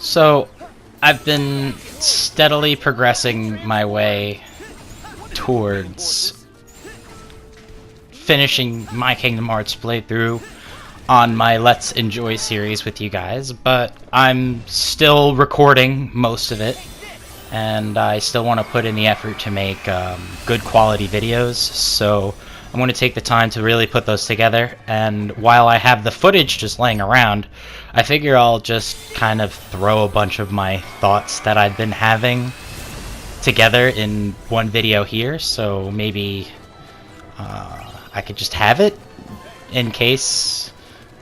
So, I've been steadily progressing my way towards finishing my Kingdom Hearts playthrough on my Let's Enjoy series with you guys, but I'm still recording most of it, and I still want to put in the effort to make good quality videos, so I'm going to take the time to really put those together. And while I have the footage just laying around, I figure I'll just kind of throw a bunch of my thoughts that I've been having together in one video here, so maybe I could just have it in case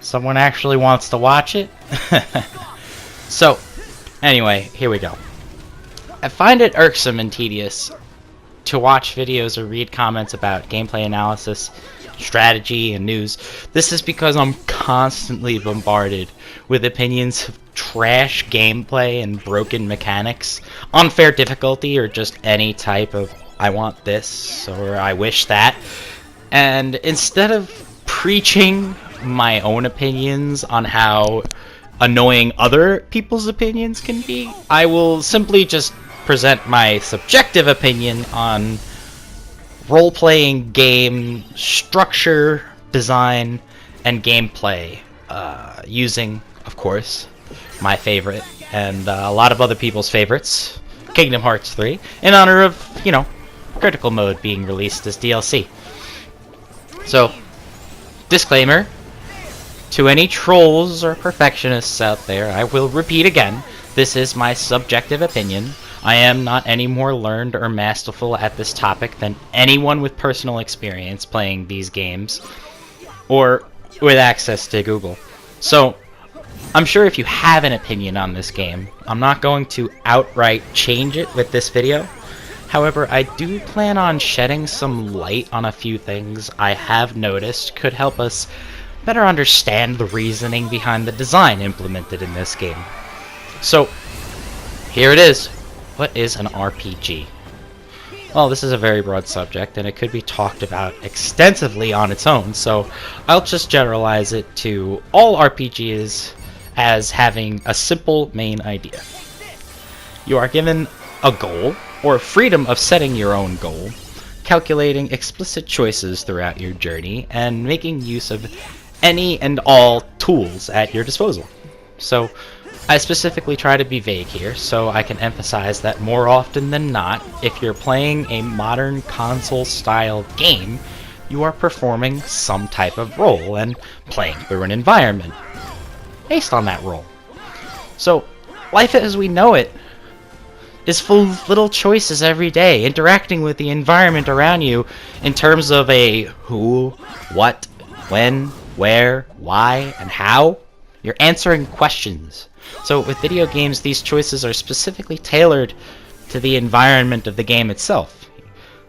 someone actually wants to watch it. So, anyway, here we go. I find it irksome and tedious to watch videos or read comments about gameplay analysis, strategy, and news. This is because I'm constantly bombarded with opinions of trash gameplay and broken mechanics, unfair difficulty, or just any type of I want this or I wish that. And instead of preaching my own opinions on how annoying other people's opinions can be, I will simply just present my subjective opinion on role-playing game structure, design, and gameplay, using, of course, my favorite and a lot of other people's favorites, Kingdom Hearts 3, in honor of, you know, Critical Mode being released as DLC. So, disclaimer, to any trolls or perfectionists out there, I will repeat again, this is my subjective opinion. I am not any more learned or masterful at this topic than anyone with personal experience playing these games, or with access to Google. So, I'm sure if you have an opinion on this game, I'm not going to outright change it with this video. However, I do plan on shedding some light on a few things I have noticed could help us better understand the reasoning behind the design implemented in this game. So, here it is. What is an RPG? Well, this is a very broad subject, and it could be talked about extensively on its own, so I'll just generalize it to all RPGs as having a simple main idea. You are given a goal, or freedom of setting your own goal, calculating explicit choices throughout your journey, and making use of any and all tools at your disposal. So, I specifically try to be vague here, so I can emphasize that more often than not, if you're playing a modern console-style game, you are performing some type of role and playing through an environment based on that role. So, life as we know it is full of little choices every day, interacting with the environment around you in terms of a who, what, when, where, why, and how. You're answering questions. So with video games, these choices are specifically tailored to the environment of the game itself.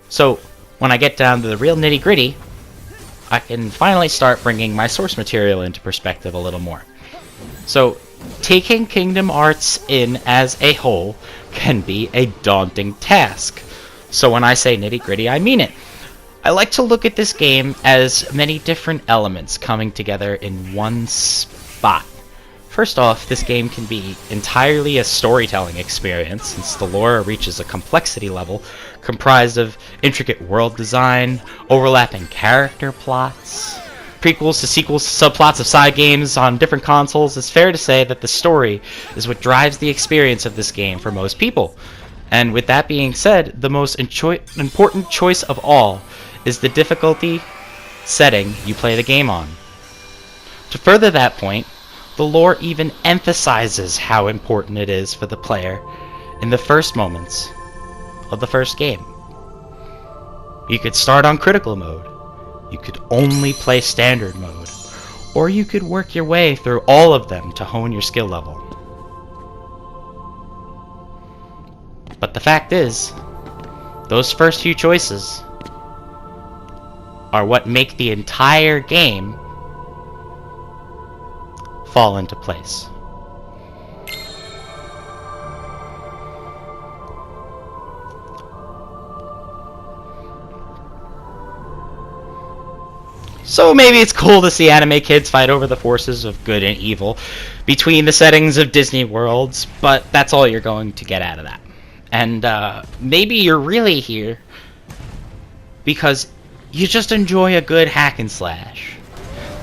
So when I get down to the real nitty-gritty, I can finally start bringing my source material into perspective a little more. So taking Kingdom Hearts in as a whole can be a daunting task. So when I say nitty-gritty, I mean it. I like to look at this game as many different elements coming together in one spot. First off, this game can be entirely a storytelling experience, since the lore reaches a complexity level comprised of intricate world design, overlapping character plots, prequels to sequels to subplots of side games on different consoles. It's fair to say that the story is what drives the experience of this game for most people. And with that being said, the most important choice of all is the difficulty setting you play the game on. To further that point, the lore even emphasizes how important it is for the player in the first moments of the first game. You could start on critical mode, you could only play standard mode, or you could work your way through all of them to hone your skill level. But the fact is, those first few choices are what make the entire game fall into place. So maybe it's cool to see anime kids fight over the forces of good and evil between the settings of Disney worlds, but that's all you're going to get out of that. And maybe you're really here because you just enjoy a good hack and slash.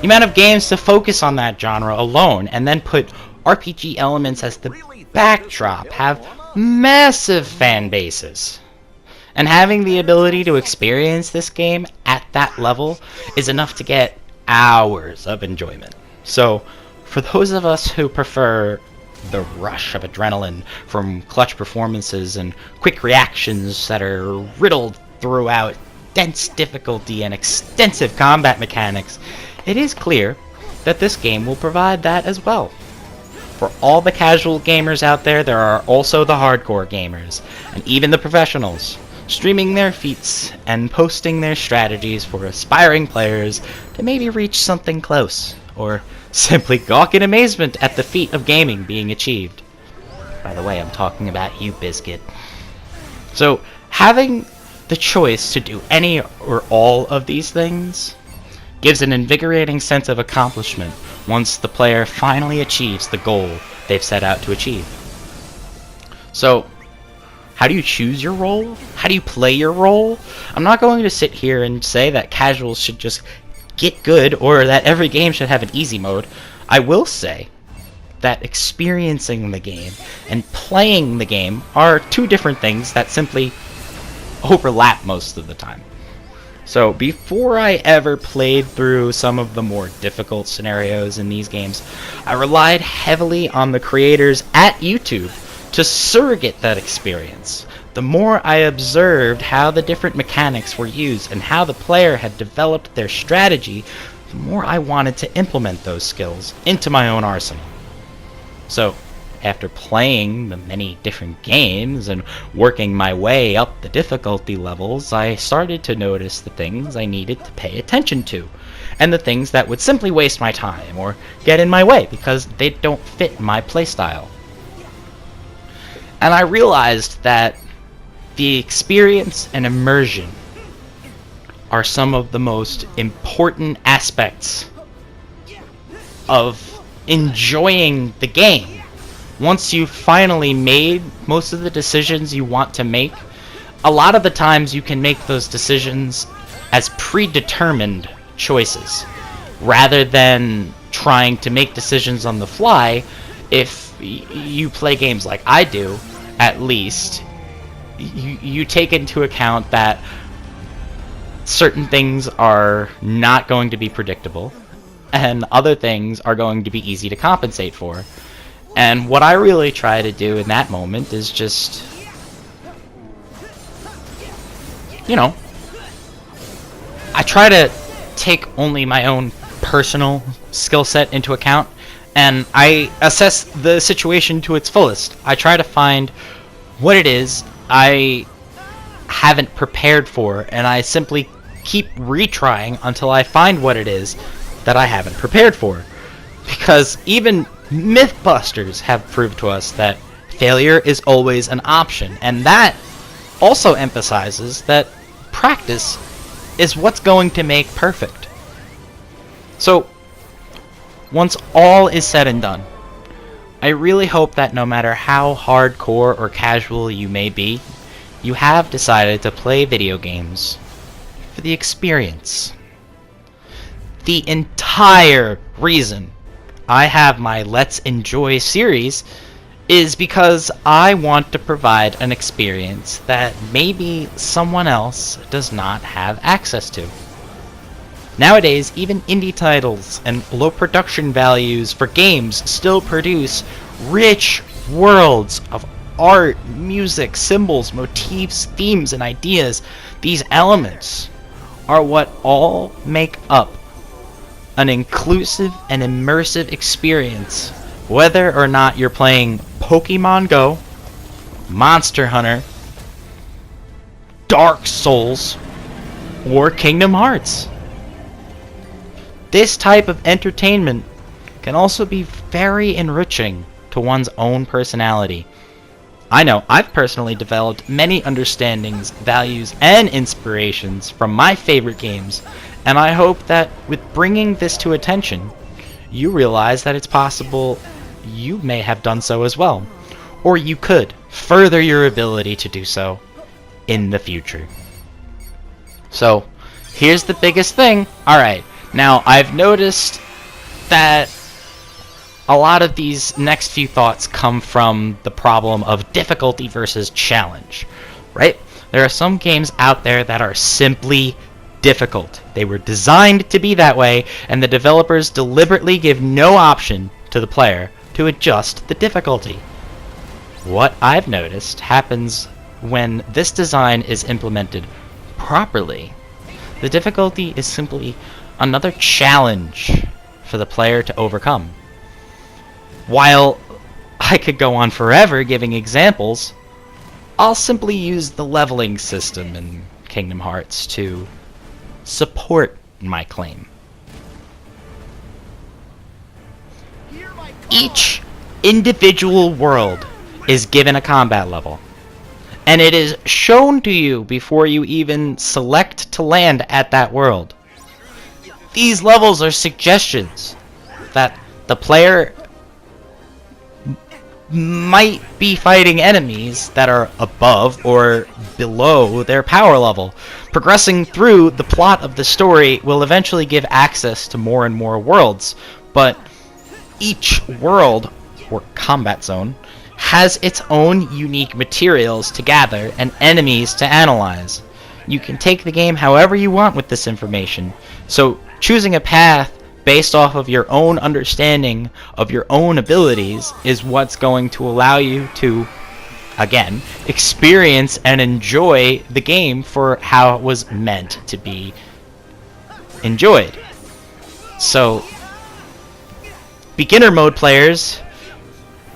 The amount of games to focus on that genre alone and then put RPG elements as the backdrop have massive fan bases. And having the ability to experience this game at that level is enough to get hours of enjoyment. So, for those of us who prefer the rush of adrenaline from clutch performances and quick reactions that are riddled throughout dense difficulty and extensive combat mechanics, it is clear that this game will provide that as well. For all the casual gamers out there, there are also the hardcore gamers, and even the professionals, streaming their feats and posting their strategies for aspiring players to maybe reach something close, or simply gawk in amazement at the feat of gaming being achieved. By the way, I'm talking about you, Biscuit. So, having the choice to do any or all of these things gives an invigorating sense of accomplishment once the player finally achieves the goal they've set out to achieve. So, how do you choose your role? How do you play your role? I'm not going to sit here and say that casuals should just get good or that every game should have an easy mode. I will say that experiencing the game and playing the game are two different things that simply overlap most of the time. So before I ever played through some of the more difficult scenarios in these games, I relied heavily on the creators at YouTube to surrogate that experience. The more I observed how the different mechanics were used and how the player had developed their strategy, the more I wanted to implement those skills into my own arsenal. So, after playing the many different games and working my way up the difficulty levels, I started to notice the things I needed to pay attention to, and the things that would simply waste my time or get in my way because they don't fit my playstyle. And I realized that the experience and immersion are some of the most important aspects of enjoying the game. Once you've finally made most of the decisions you want to make, a lot of the times you can make those decisions as predetermined choices, rather than trying to make decisions on the fly. If you play games like I do, at least, you take into account that certain things are not going to be predictable, and other things are going to be easy to compensate for. And what I really try to do in that moment is just, I try to take only my own personal skill set into account, and I assess the situation to its fullest. I try to find what it is I haven't prepared for, and I simply keep retrying until I find what it is that I haven't prepared for. Because even Mythbusters have proved to us that failure is always an option, and that also emphasizes that practice is what's going to make perfect. So, once all is said and done, I really hope that no matter how hardcore or casual you may be, you have decided to play video games for the experience. The entire reason I have my Let's Enjoy series is because I want to provide an experience that maybe someone else does not have access to. Nowadays, even indie titles and low production values for games still produce rich worlds of art, music, symbols, motifs, themes, and ideas. These elements are what all make up an inclusive and immersive experience, whether or not you're playing Pokemon Go, Monster Hunter, Dark Souls, or Kingdom Hearts. This type of entertainment can also be very enriching to one's own personality. I know I've personally developed many understandings, values, and inspirations from my favorite games, And I hope that with bringing this to attention, you realize that it's possible you may have done so as well, or you could further your ability to do so in the future. So, here's the biggest thing. Alright, now I've noticed that a lot of these next few thoughts come from the problem of difficulty versus challenge, right? There are some games out there that are simply difficult. They were designed to be that way, and the developers deliberately give no option to the player to adjust the difficulty. What I've noticed happens when this design is implemented properly. The difficulty is simply another challenge for the player to overcome. While I could go on forever giving examples, I'll simply use the leveling system in Kingdom Hearts to support my claim. Each individual world is given a combat level, and it is shown to you before you even select to land at that world. These levels are suggestions that the player might be fighting enemies that are above or below their power level. Progressing through the plot of the story will eventually give access to more and more worlds, but each world, or combat zone, has its own unique materials to gather and enemies to analyze. You can take the game however you want with this information, so choosing a path based off of your own understanding of your own abilities is what's going to allow you to, again, experience and enjoy the game for how it was meant to be enjoyed. So, beginner mode players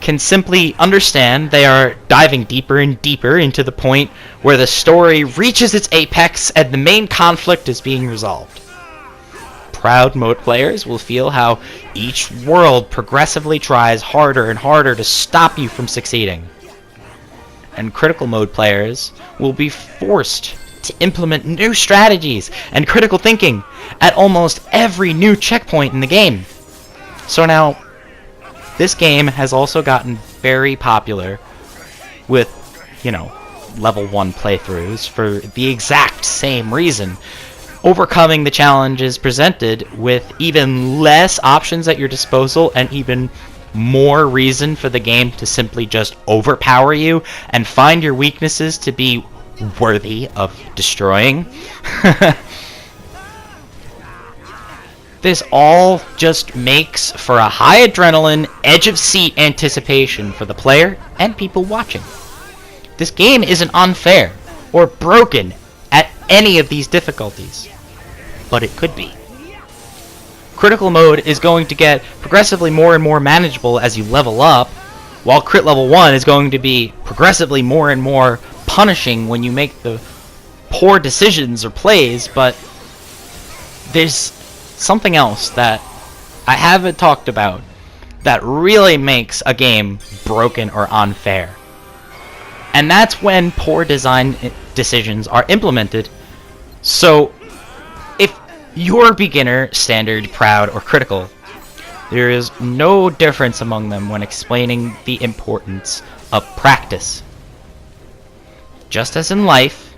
can simply understand they are diving deeper and deeper into the point where the story reaches its apex and the main conflict is being resolved. Proud mode players will feel how each world progressively tries harder and harder to stop you from succeeding. And critical mode players will be forced to implement new strategies and critical thinking at almost every new checkpoint in the game. So now, this game has also gotten very popular with, level 1 playthroughs for the exact same reason. Overcoming the challenges presented with even less options at your disposal and even more reason for the game to simply just overpower you and find your weaknesses to be worthy of destroying. This all just makes for a high adrenaline, edge of seat anticipation for the player and people watching. This game isn't unfair or broken at any of these difficulties, but it could be. Critical mode is going to get progressively more and more manageable as you level up, while crit level 1 is going to be progressively more and more punishing when you make the poor decisions or plays, but there's something else that I haven't talked about that really makes a game broken or unfair. And that's when poor design decisions are implemented. So, if you're beginner, standard, proud, or critical, there is no difference among them when explaining the importance of practice. Just as in life,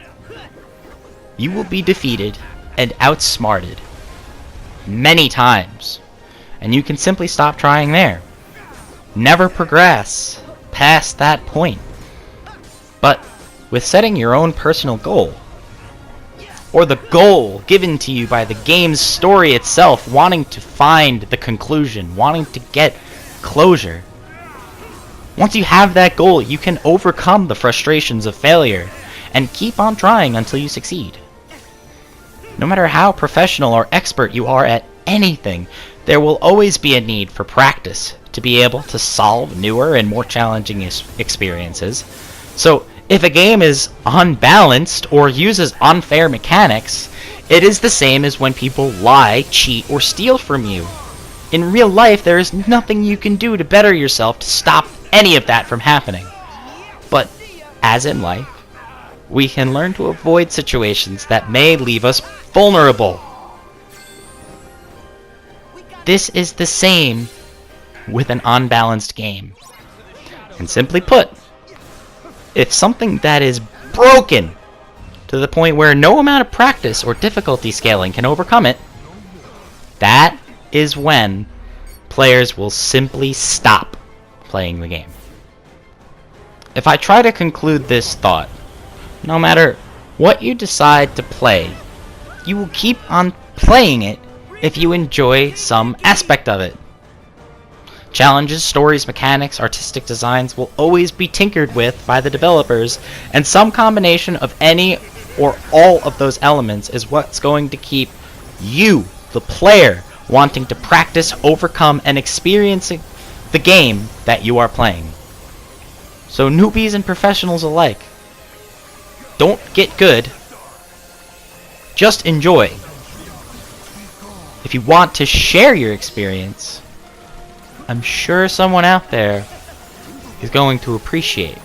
you will be defeated and outsmarted many times, and you can simply stop trying there. Never progress past that point. But with setting your own personal goal, or the goal given to you by the game's story itself, wanting to find the conclusion, wanting to get closure, once you have that goal, you can overcome the frustrations of failure and keep on trying until you succeed. No matter how professional or expert you are at anything, there will always be a need for practice to be able to solve newer and more challenging experiences. So, if a game is unbalanced or uses unfair mechanics, it is the same as when people lie, cheat, or steal from you. In real life, there is nothing you can do to better yourself to stop any of that from happening. But, as in life, we can learn to avoid situations that may leave us vulnerable. this is the same with an unbalanced game. And simply put, if something that is broken to the point where no amount of practice or difficulty scaling can overcome it, that is when players will simply stop playing the game. If I try to conclude this thought, no matter what you decide to play, you will keep on playing it if you enjoy some aspect of it. Challenges, stories, mechanics, artistic designs will always be tinkered with by the developers, and some combination of any or all of those elements is what's going to keep you, the player, wanting to practice, overcome, and experiencing the game that you are playing. So newbies and professionals alike, don't get good, just enjoy. If you want to share your experience, I'm sure someone out there is going to appreciate.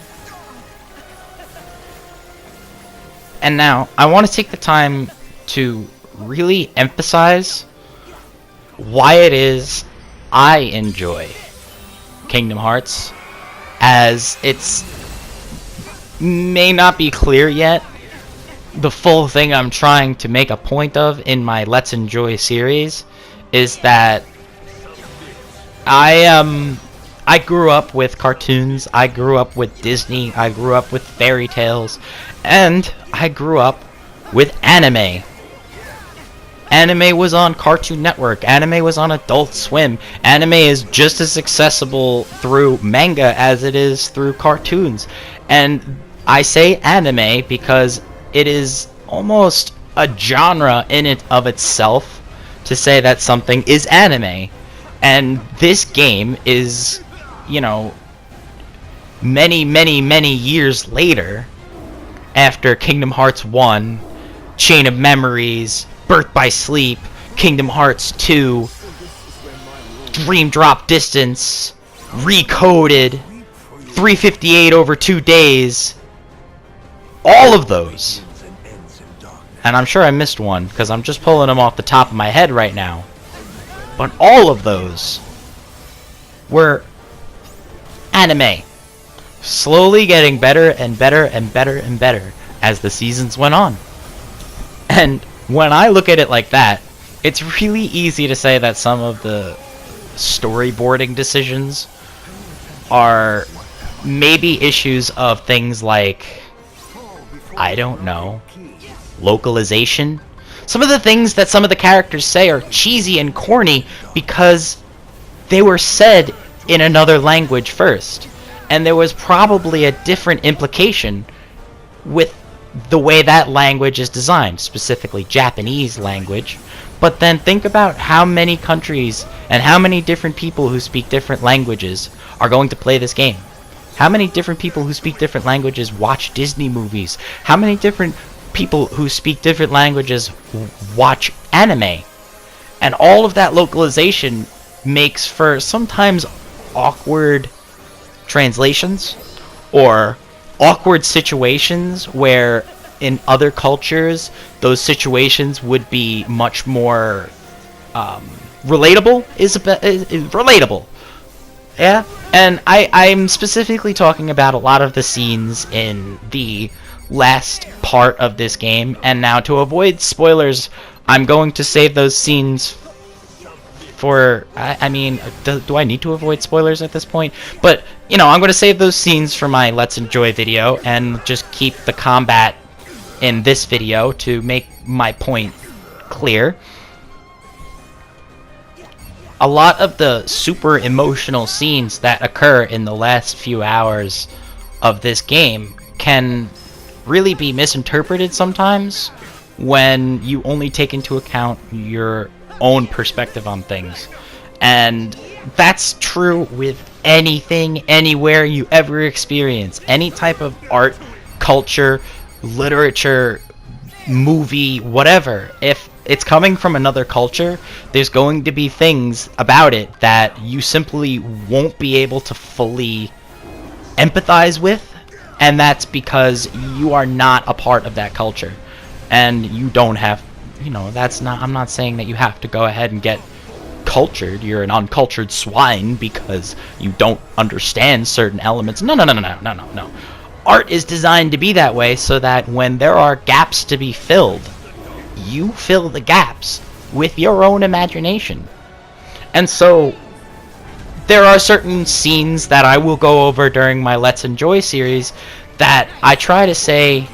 And now, I want to take the time to really emphasize why it is I enjoy Kingdom Hearts, as it's may not be clear yet the full thing I'm trying to make a point of in my Let's Enjoy series is that I grew up with cartoons, I grew up with Disney, I grew up with fairy tales, and I grew up with anime. Anime was on Cartoon Network, anime was on Adult Swim, anime is just as accessible through manga as it is through cartoons. And I say anime because it is almost a genre in and of itself to say that something is anime. And this game is, you know, many, many, many years later, after Kingdom Hearts 1, Chain of Memories, Birth by Sleep, Kingdom Hearts 2, Dream Drop Distance, Recoded, 358 over 2 days, all of those. And I'm sure I missed one, because I'm just pulling them off the top of my head right now. But all of those were anime, slowly getting better and better and better and better as the seasons went on. And when I look at it like that, it's really easy to say that some of the storyboarding decisions are maybe issues of things like, I don't know, localization. Some of the things that some of the characters say are cheesy and corny because they were said in another language first. And there was probably a different implication with the way that language is designed, specifically Japanese language. But then think about how many countries and how many different people who speak different languages are going to play this game. How many different people who speak different languages watch Disney movies? How many different people who speak different languages watch anime? And all of that localization makes for sometimes awkward translations or awkward situations where in other cultures those situations would be much more relatable. Is relatable. Yeah, and I'm specifically talking about a lot of the scenes in the last part of this game, and now to avoid spoilers, I'm going to save those scenes for, I mean, do I need to avoid spoilers at this point? But, you know, I'm going to save those scenes for my Let's Enjoy video, and just keep the combat in this video to make my point clear. A lot of the super emotional scenes that occur in the last few hours of this game can really be misinterpreted sometimes when you only take into account your own perspective on things. And that's true with anything, anywhere you ever experience. Any type of art, culture, literature, movie, whatever. If it's coming from another culture, there's going to be things about it that you simply won't be able to fully empathize with. And that's because you are not a part of that culture. And you don't have, you know, that's not, I'm not saying that you have to go ahead and get uncultured, you're an uncultured swine because you don't understand certain elements. No, no, no, no, no, no, no, no. Art is designed to be that way so that when there are gaps to be filled, you fill the gaps with your own imagination. And so there are certain scenes that I will go over during my Let's Enjoy series that I try to say,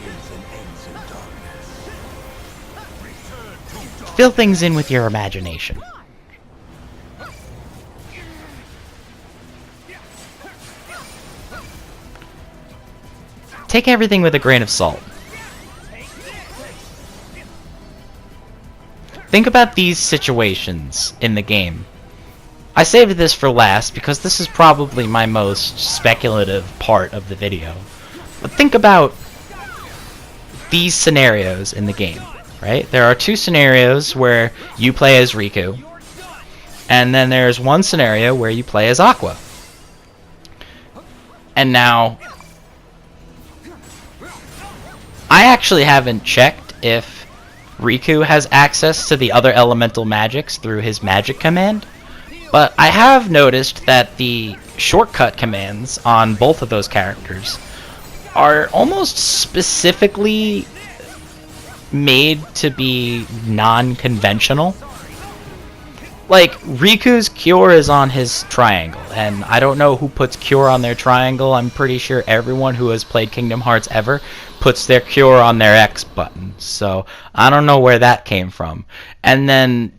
fill things in with your imagination. Take everything with a grain of salt. Think about these situations in the game. I saved this for last because this is probably my most speculative part of the video. But think about these scenarios in the game, right? There are two scenarios where you play as Riku, and then there's one scenario where you play as Aqua. And now, I actually haven't checked if Riku has access to the other elemental magics through his magic command, but I have noticed that the shortcut commands on both of those characters are almost specifically made to be non-conventional. Like, Riku's cure is on his triangle, and I don't know who puts cure on their triangle. I'm pretty sure everyone who has played Kingdom Hearts ever puts their cure on their X button, so I don't know where that came from. And then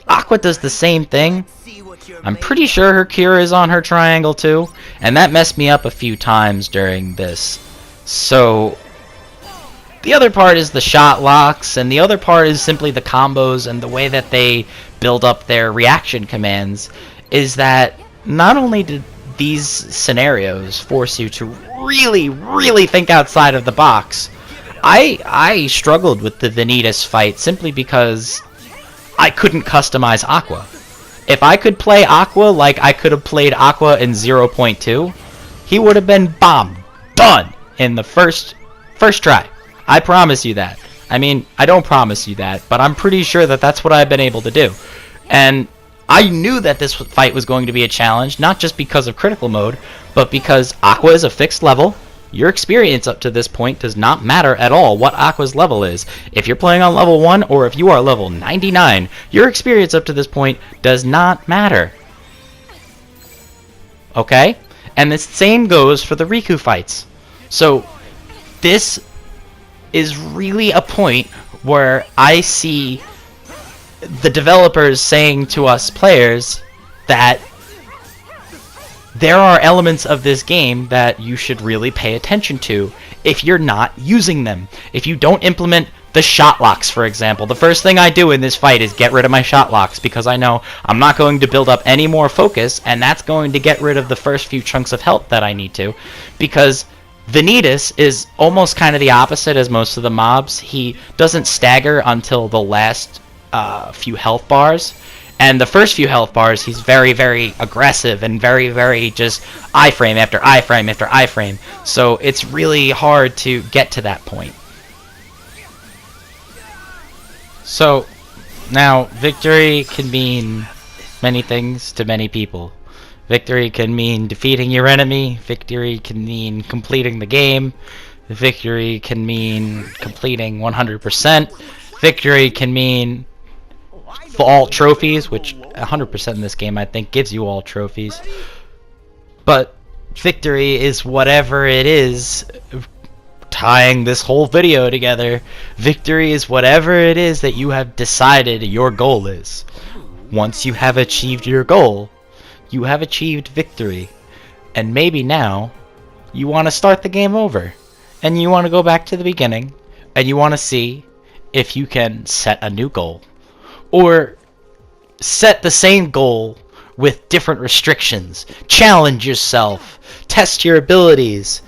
Aqua does the same thing. I'm pretty sure her cure is on her triangle too, and that messed me up a few times during this. So the other part is the shot locks, and the other part is simply the combos and the way that they build up their reaction commands. Is that not only did these scenarios force you to really, really think outside of the box, I struggled with the Vanitas fight simply because I couldn't customize Aqua. If I could play Aqua like I could have played Aqua in 0.2, he would have been done in the first try. I promise you that. I mean, I don't promise you that, but I'm pretty sure that that's what I've been able to do. And I knew that this fight was going to be a challenge, not just because of critical mode, but because Aqua is a fixed level. Your experience up to this point does not matter at all what Aqua's level is. If you're playing on level 1 or if you are level 99, your experience up to this point does not matter. Okay? And the same goes for the Riku fights. So this is really a point where I see the developers saying to us players that there are elements of this game that you should really pay attention to if you're not using them. If you don't implement the shot locks, for example, the first thing I do in this fight is get rid of my shot locks because I know I'm not going to build up any more focus, and that's going to get rid of the first few chunks of health that I need to, because Vanitas is almost kind of the opposite as most of the mobs. He doesn't stagger until the last few health bars. And the first few health bars, he's very, very aggressive and very, very just iframe after iframe after iframe. So it's really hard to get to that point. So now, victory can mean many things to many people. Victory can mean defeating your enemy. Victory can mean completing the game. Victory can mean completing 100%. Victory can mean all trophies, which 100% in this game I think gives you all trophies. But victory is whatever it is, tying this whole video together. Victory is whatever it is that you have decided your goal is. Once you have achieved your goal, you have achieved victory. And maybe now you want to start the game over, and you want to go back to the beginning, and you want to see if you can set a new goal, or set the same goal with different restrictions. Challenge yourself. Test your abilities.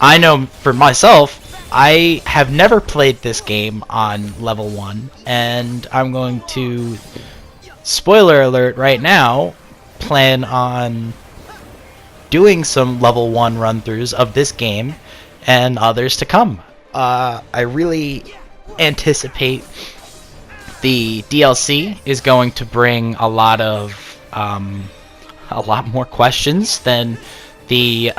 I know for myself, I have never played this game on level 1, and I'm going to, spoiler alert right now, plan on doing some level 1 run-throughs of this game and others to come. I really anticipate the DLC is going to bring a lot more questions than the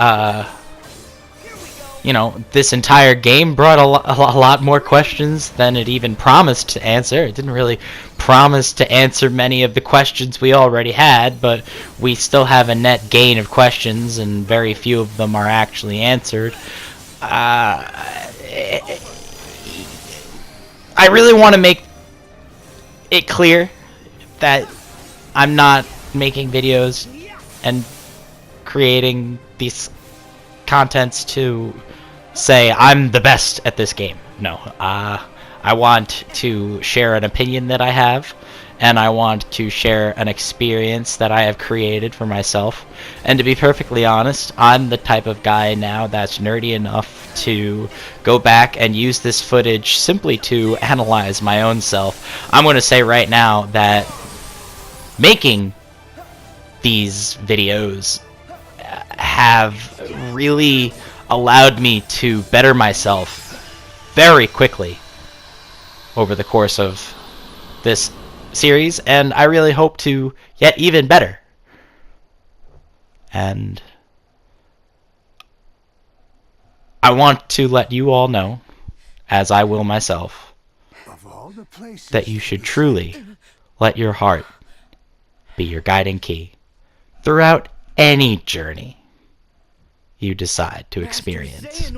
this entire game brought a lot more questions than it even promised to answer. It didn't really promise to answer many of the questions we already had, but we still have a net gain of questions, and very few of them are actually answered. I really want to make it clear that I'm not making videos and creating these contents to say I'm the best at this game. No, I want to share an opinion that I have, and I want to share an experience that I have created for myself. And to be perfectly honest, I'm the type of guy now that's nerdy enough to go back and use this footage simply to analyze my own self. I'm going to say right now that making these videos have really allowed me to better myself very quickly over the course of this series, and I really hope to get even better. And I want to let you all know, as I will myself, that you should truly let your heart be your guiding key throughout any journey you decide to experience.